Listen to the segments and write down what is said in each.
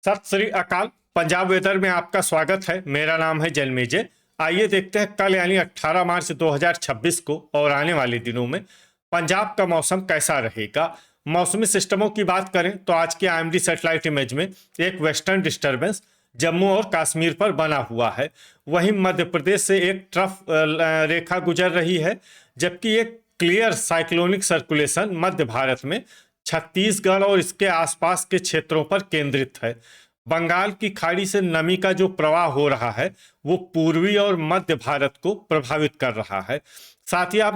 सत श्री अकाल। पंजाब वेदर में आपका स्वागत है। मेरा नाम है जन्मेजय। आइए देखते हैं कल यानी 18 मार्च 2026 को और आने वाले दिनों में पंजाब का मौसम कैसा रहेगा। मौसमी सिस्टमों की बात करें तो आज के आईएमडी सैटेलाइट इमेज में एक वेस्टर्न डिस्टर्बेंस जम्मू और कश्मीर पर बना हुआ है। वहीं मध्य प्रदेश से एक ट्रफ रेखा गुजर रही है, जबकि एक क्लियर साइक्लोनिक सर्कुलेशन मध्य भारत में छत्तीसगढ़ और इसके आसपास के क्षेत्रों पर केंद्रित है। बंगाल की खाड़ी से नमी का जो प्रवाह हो रहा है वो पूर्वी और मध्य भारत को प्रभावित कर रहा है। साथ ही आप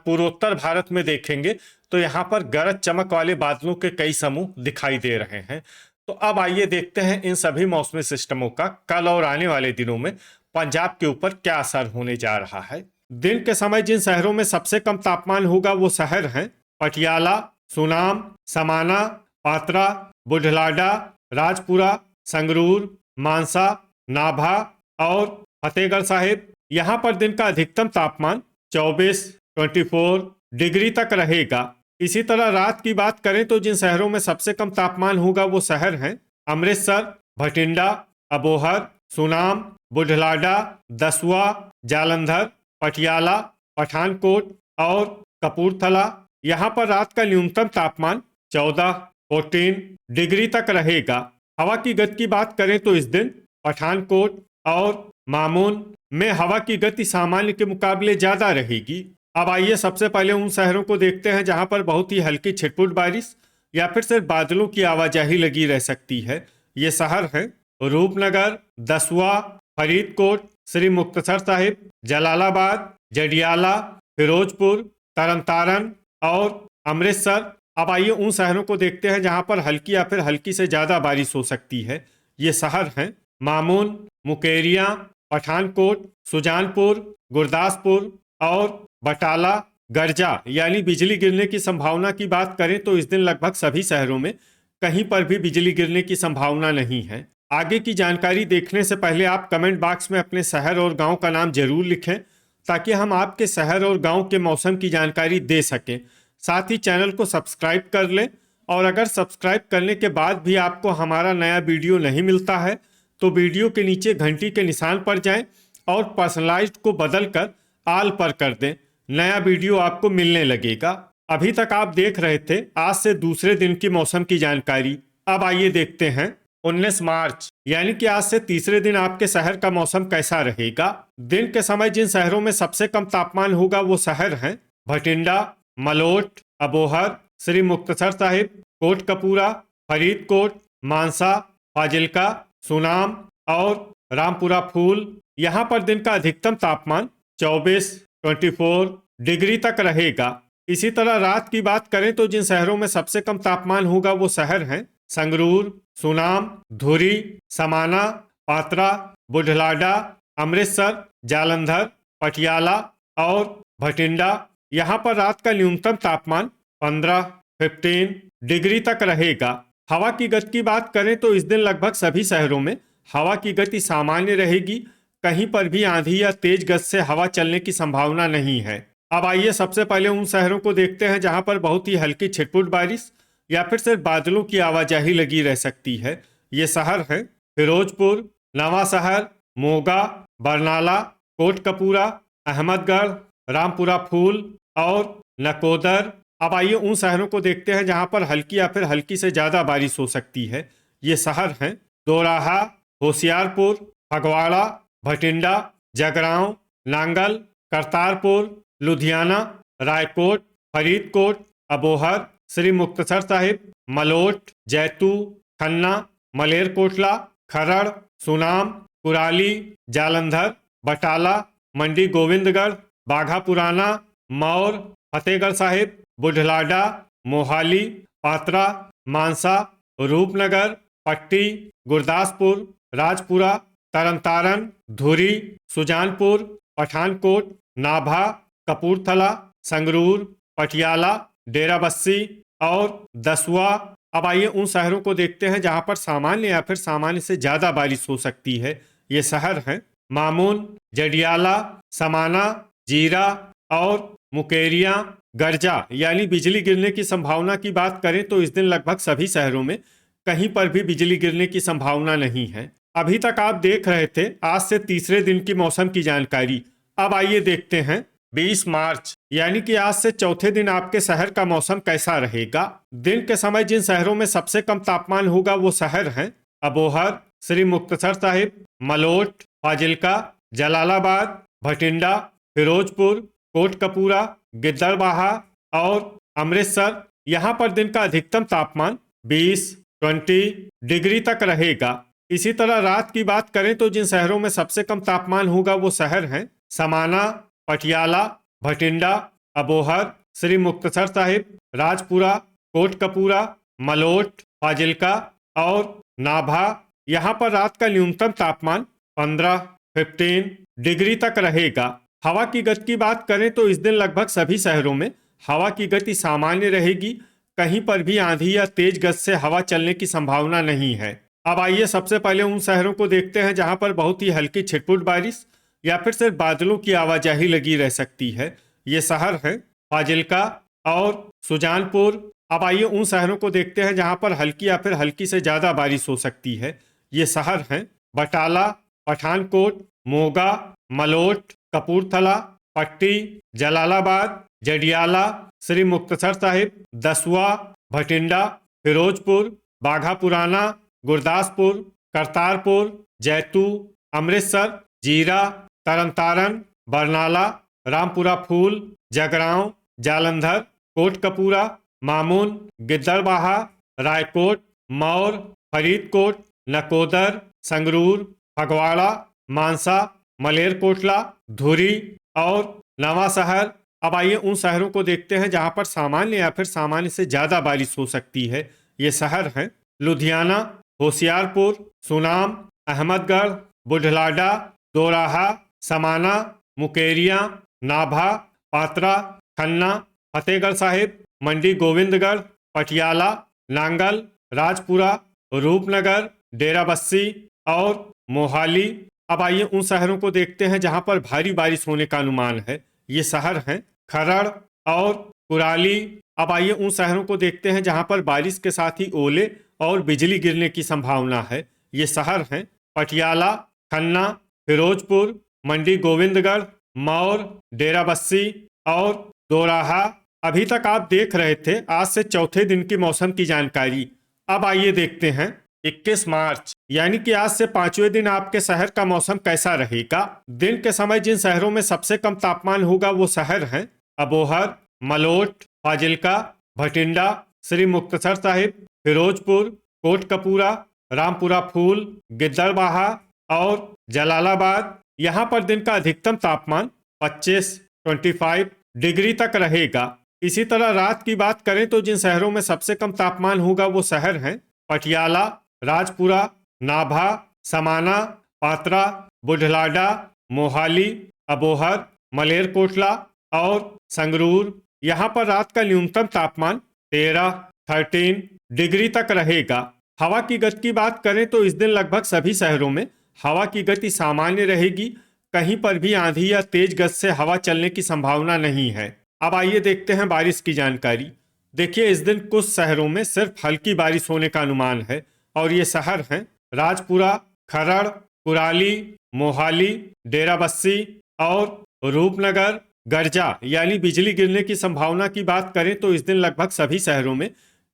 पूर्वोत्तर भारत में देखेंगे तो यहाँ पर गरज चमक वाले बादलों के कई समूह दिखाई दे रहे हैं। तो अब आइए देखते हैं इन सभी मौसमी सिस्टमों का कल और आने वाले दिनों में पंजाब के ऊपर क्या असर होने जा रहा है। दिन के समय जिन शहरों में सबसे कम तापमान होगा वो शहर हैं पटियाला, सुनाम, समाना, पात्रा, बुढलाडा, राजपुरा, संगरूर, मानसा, नाभा और फतेहगढ़ साहिब। यहाँ पर दिन का अधिकतम तापमान 24 डिग्री तक रहेगा। इसी तरह रात की बात करें तो जिन शहरों में सबसे कम तापमान होगा वो शहर हैं अमृतसर, भटिंडा, अबोहर, सुनाम, बुढलाडा, दसुआ, जालंधर, पटियाला, पठानकोट और कपूरथला। यहाँ पर रात का न्यूनतम तापमान 14 डिग्री तक रहेगा। हवा की गति की बात करें तो इस दिन पठानकोट और मामून में हवा की गति सामान्य के मुकाबले ज्यादा रहेगी। अब आइए सबसे पहले उन शहरों को देखते हैं जहां पर बहुत ही हल्की छिटपुट बारिश या फिर सिर्फ बादलों की आवाजाही लगी रह सकती है। ये शहर हैं रूपनगर, दसुआ, फरीदकोट, श्री मुक्तसर साहिब, जलालाबाद, जडियाला, फिरोजपुर, तरनतारन और अमृतसर। अब आइए उन शहरों को देखते हैं जहां पर हल्की या फिर हल्की से ज्यादा बारिश हो सकती है। ये शहर हैं मामून, मुकेरियां, पठानकोट, सुजानपुर, गुरदासपुर और बटाला। गरजा यानी बिजली गिरने की संभावना की बात करें तो इस दिन लगभग सभी शहरों में कहीं पर भी बिजली गिरने की संभावना नहीं है। आगे की जानकारी देखने से पहले आप कमेंट बॉक्स में अपने शहर और गांव का नाम जरूर लिखें, ताकि हम आपके शहर और गांव के मौसम की जानकारी दे सकें। साथ ही चैनल को सब्सक्राइब कर लें, और अगर सब्सक्राइब करने के बाद भी आपको हमारा नया वीडियो नहीं मिलता है तो वीडियो के नीचे घंटी के निशान पर जाएं और पर्सनलाइज्ड को बदलकर आल पर कर दें। नया वीडियो आपको मिलने लगेगा। अभी तक आप देख रहे थे आज से दूसरे दिन की मौसम की जानकारी। अब आइए देखते हैं 19 मार्च यानी कि आज से तीसरे दिन आपके शहर का मौसम कैसा रहेगा। दिन के समय जिन शहरों में सबसे कम तापमान होगा वो शहर हैं भटिंडा, मलोट, अबोहर, श्री मुक्तसर साहिब, कोटकपूरा, फरीदकोट, मानसा, फाजिल्का, सुनाम और रामपुरा फूल। यहाँ पर दिन का अधिकतम तापमान 24 डिग्री तक रहेगा। इसी तरह रात की बात करें तो जिन शहरों में सबसे कम तापमान होगा वो शहर हैं संगरूर, सुनाम, धुरी, समाना, पात्रा, बुढलाडा, अमृतसर, जालंधर, पटियाला और भटिंडा। यहाँ पर रात का न्यूनतम तापमान 15 डिग्री तक रहेगा। हवा की गति की बात करें तो इस दिन लगभग सभी शहरों में हवा की गति सामान्य रहेगी। कहीं पर भी आंधी या तेज गति से हवा चलने की संभावना नहीं है। अब आइए सबसे पहले उन शहरों को देखते हैं जहां पर बहुत ही हल्की छिटपुट बारिश या फिर सिर्फ बादलों की आवाजाही लगी रह सकती है। ये शहर हैं फिरोजपुर, नवा शहर, मोगा, बरनाला, कोटकपूरा, अहमदगढ़, रामपुरा फूल और नकोदर। अब आइए उन शहरों को देखते हैं जहां पर हल्की या फिर हल्की से ज्यादा बारिश हो सकती है। ये शहर हैं दोराहा, होशियारपुर, फगवाड़ा, भटिंडा, जगरांव, नांगल, करतारपुर, लुधियाना, रायकोट, फरीदकोट, अबोहर, श्री मुक्तसर साहिब, मलोट, जैतू, खन्ना, मलेरकोटला, खरड़, सुनाम, कुराली, जालंधर, बटाला, मंडी गोविंदगढ़, बाघा पुराना, मौर, फतेहगढ़ साहिब, बुढलाडा, मोहाली, पात्रा, मानसा, रूपनगर, पट्टी, गुरदासपुर, राजपुरा, तरनतारन, धुरी, सुजानपुर, पठानकोट, नाभा, कपूरथला, संगरूर, पटियाला, डेराबस्सी और दसुआ। अब आइए उन शहरों को देखते हैं जहां पर सामान्य या फिर सामान्य से ज्यादा बारिश हो सकती है। ये शहर हैं मामून, जडियाला, समाना, जीरा और मुकेरियां। गरजा यानी बिजली गिरने की संभावना की बात करें तो इस दिन लगभग सभी शहरों में कहीं पर भी बिजली गिरने की संभावना नहीं है। अभी तक आप देख रहे थे आज से तीसरे दिन की मौसम की जानकारी। अब आइए देखते हैं 20 मार्च यानी कि आज से चौथे दिन आपके शहर का मौसम कैसा रहेगा। दिन के समय जिन शहरों में सबसे कम तापमान होगा वो शहर हैं अबोहर, श्री मुक्तसर साहिब, मलोट, फाजिल्का, जलालाबाद, भटिंडा, फिरोजपुर, कोटकपूरा, गिद्दड़बाहा और अमृतसर। यहाँ पर दिन का अधिकतम तापमान 20 डिग्री तक रहेगा। इसी तरह रात की बात करें तो जिन शहरों में सबसे कम तापमान होगा वो शहर हैं समाना, पटियाला, भटिंडा, अबोहर, श्री मुक्तसर साहिब, राजपुरा, कोटकपूरा, मलोट, फाजिल्का और नाभा। यहाँ पर रात का न्यूनतम तापमान 15 डिग्री तक रहेगा। हवा की गति की बात करें तो इस दिन लगभग सभी शहरों में हवा की गति सामान्य रहेगी। कहीं पर भी आंधी या तेज गति से हवा चलने की संभावना नहीं है। अब आइए सबसे पहले उन शहरों को देखते हैं जहां पर बहुत ही हल्की छिटपुट बारिश या फिर सिर्फ बादलों की आवाजाही लगी रह सकती है। ये शहर हैं फाजिल्का और सुजानपुर। अब आइए उन शहरों को देखते हैं जहां पर हल्की या फिर हल्की से ज्यादा बारिश हो सकती है। ये शहर हैं बटाला, पठानकोट, मोगा, मलोट, कपूरथला, पट्टी, जलालाबाद, जडियाला, श्री मुक्तसर साहिब, दसुआ, भटिंडा, फिरोजपुर, बाघा पुराना, गुरदासपुर, करतारपुर, जैतू, अमृतसर, जीरा, तरनतारन, बरनाला, रामपुरा फूल, जगरांव, जालंधर, कोटकपूरा, मामून, गिद्दड़बाहा, रायकोट, मौर, फरीदकोट, नकोदर, संगरूर, फगवाड़ा, मानसा, मलेरकोटला, धुरी और नवा शहर। अब आइए उन शहरों को देखते हैं जहां पर सामान्य या फिर सामान्य से ज्यादा बारिश हो सकती है। ये शहर हैं लुधियाना, होशियारपुर, सुनाम, अहमदगढ़, बुढ़लाडा, दोराहा, समाना, मुकेरिया, नाभा, पात्रा, खन्ना, फतेहगढ़ साहिब, मंडी गोविंदगढ़, पटियाला, नांगल, राजपुरा, रूपनगर, डेराबस्सी और मोहाली। अब आइए उन शहरों को देखते हैं जहां पर भारी बारिश होने का अनुमान है। ये शहर हैं खरड़ और कुराली। अब आइए उन शहरों को देखते हैं जहां पर बारिश के साथ ही ओले और बिजली गिरने की संभावना है। ये शहर हैं पटियाला, खन्ना, फिरोजपुर, मंडी गोविंदगढ़, मौर, डेराबस्सी और दोराहा। अभी तक आप देख रहे थे आज से चौथे दिन की मौसम की जानकारी। अब आइए देखते हैं 21 मार्च यानी कि आज से पांचवें दिन आपके शहर का मौसम कैसा रहेगा। दिन के समय जिन शहरों में सबसे कम तापमान होगा वो शहर हैं अबोहर, मलोट, फाजिल्का, भटिंडा, श्री मुक्तसर साहिब, फिरोजपुर, कोटकपूरा, रामपुरा फूल, गिद्दड़बाहा और जलालाबाद। यहाँ पर दिन का अधिकतम तापमान 25 डिग्री तक रहेगा। इसी तरह रात की बात करें तो जिन शहरों में सबसे कम तापमान होगा वो शहर हैं पटियाला, राजपुरा, नाभा, समाना, पात्रा, बुढ़लाडा, मोहाली, अबोहर, मलेरकोटला और संगरूर। यहाँ पर रात का न्यूनतम तापमान 13 डिग्री तक रहेगा। हवा की गति की बात करें तो इस दिन लगभग सभी शहरों में हवा की गति सामान्य रहेगी। कहीं पर भी आंधी या तेज गति से हवा चलने की संभावना नहीं है। अब आइए देखते हैं बारिश की जानकारी। देखिए इस दिन कुछ शहरों में सिर्फ हल्की बारिश होने का अनुमान है और ये शहर हैं राजपुरा, खरड़, कुराली, मोहाली, डेराबस्सी और रूपनगर। गर्जा यानी बिजली गिरने की संभावना की बात करें तो इस दिन लगभग सभी शहरों में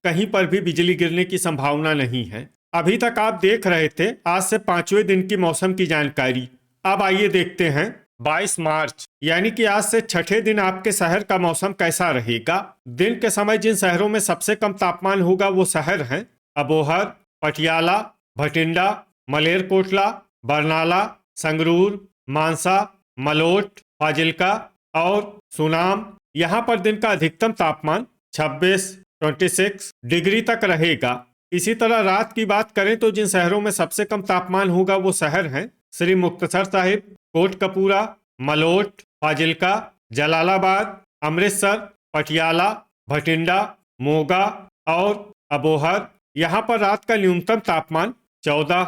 कहीं पर भी बिजली गिरने की संभावना नहीं है। अभी तक आप देख रहे थे आज से पांचवें दिन की मौसम की जानकारी। अब आइए देखते हैं 22 मार्च यानी कि आज से छठे दिन आपके शहर का मौसम कैसा रहेगा। दिन के समय जिन शहरों में सबसे कम तापमान होगा वो शहर हैं अबोहर, पटियाला, भटिंडा, मलेरकोटला, बरनाला, संगरूर, मानसा, मलोट, फाजिल्का और सुनाम। यहाँ पर दिन का अधिकतम तापमान 26 डिग्री तक रहेगा। इसी तरह रात की बात करें तो जिन शहरों में सबसे कम तापमान होगा वो शहर हैं श्री मुक्तसर साहिब, कोटकपूरा, मलोट, फाजिल्का, जलालाबाद, अमृतसर, पटियाला, भटिंडा, मोगा और अबोहर। यहाँ पर रात का न्यूनतम तापमान 14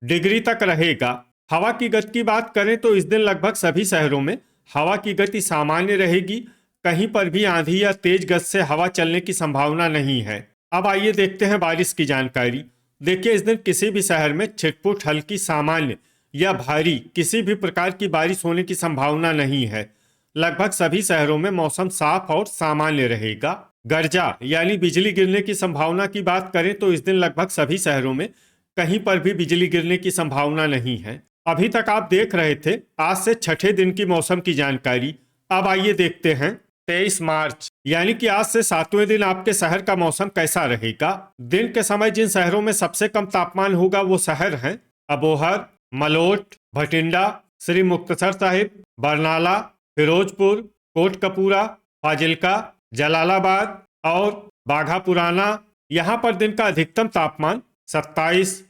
डिग्री तक रहेगा। हवा की गति की बात करें तो इस दिन लगभग सभी शहरों में हवा की गति सामान्य रहेगी। कहीं पर भी आंधी या तेज गति से हवा चलने की संभावना नहीं है। अब आइए देखते हैं बारिश की जानकारी। देखिए, इस दिन किसी भी शहर में छिटपुट हल्की सामान्य या भारी किसी भी प्रकार की बारिश होने की संभावना नहीं है। लगभग सभी शहरों में मौसम साफ और सामान्य रहेगा। गर्जा यानी बिजली गिरने की संभावना की बात करें तो इस दिन लगभग सभी शहरों में कहीं पर भी बिजली गिरने की संभावना नहीं है। अभी तक आप देख रहे थे आज से छठे दिन की मौसम की जानकारी। अब आइए देखते हैं 23 मार्च यानी कि आज से 7वें दिन आपके शहर का मौसम कैसा रहेगा। दिन के समय जिन शहरों में सबसे कम तापमान होगा वो शहर हैं अबोहर, मलोट, भटिंडा, श्री मुक्तसर साहिब, बरनाला, फिरोजपुर, कोटकपूरा, फाजिल्का, जलालाबाद और बाघा पुराना। यहाँ पर दिन का अधिकतम तापमान 27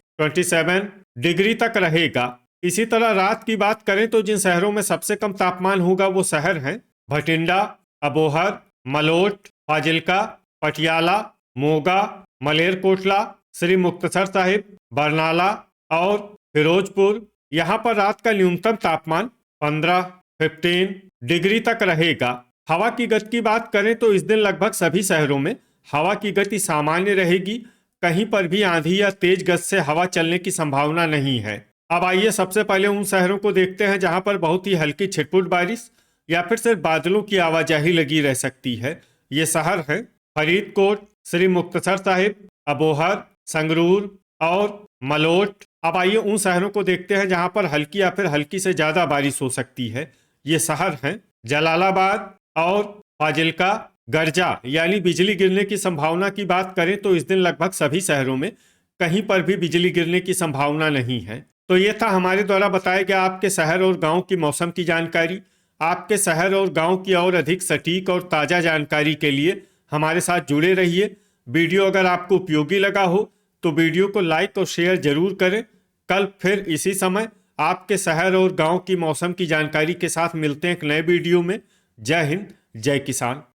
डिग्री तक रहेगा। इसी तरह रात की बात करें तो जिन शहरों में सबसे कम तापमान होगा वो शहर हैं भटिंडा, अबोहर, मलोट, फाजिल्का, पटियाला, मोगा, मलेरकोटला, श्री मुक्तसर साहिब, बरनाला और फिरोजपुर। यहाँ पर रात का न्यूनतम तापमान 15 डिग्री तक रहेगा। हवा की गति की बात करें तो इस दिन लगभग सभी शहरों में हवा की गति सामान्य रहेगी। कहीं पर भी आंधी या तेज गति से हवा चलने की संभावना नहीं है। अब आइए सबसे पहले उन शहरों को देखते हैं जहां पर बहुत ही हल्की छिटपुट बारिश या फिर सिर्फ बादलों की आवाजाही लगी रह सकती है। ये शहर हैं फरीदकोट, श्री मुक्तसर साहिब, अबोहर, संगरूर और मलोट। अब आइए उन शहरों को देखते हैं जहां पर हल्की या फिर हल्की से ज्यादा बारिश हो सकती है। ये शहर हैं जलालाबाद और फाजिल्का। गर्जा यानी बिजली गिरने की संभावना की बात करें तो इस दिन लगभग सभी शहरों में कहीं पर भी बिजली गिरने की संभावना नहीं है। तो ये था हमारे द्वारा बताया गया आपके शहर और गांव की मौसम की जानकारी। आपके शहर और गांव की और अधिक सटीक और ताज़ा जानकारी के लिए हमारे साथ जुड़े रहिए। वीडियो अगर आपको उपयोगी लगा हो तो वीडियो को लाइक और शेयर जरूर करें। कल फिर इसी समय आपके शहर और गांव की मौसम की जानकारी के साथ मिलते हैं एक नए वीडियो में। जय हिंद, जय किसान।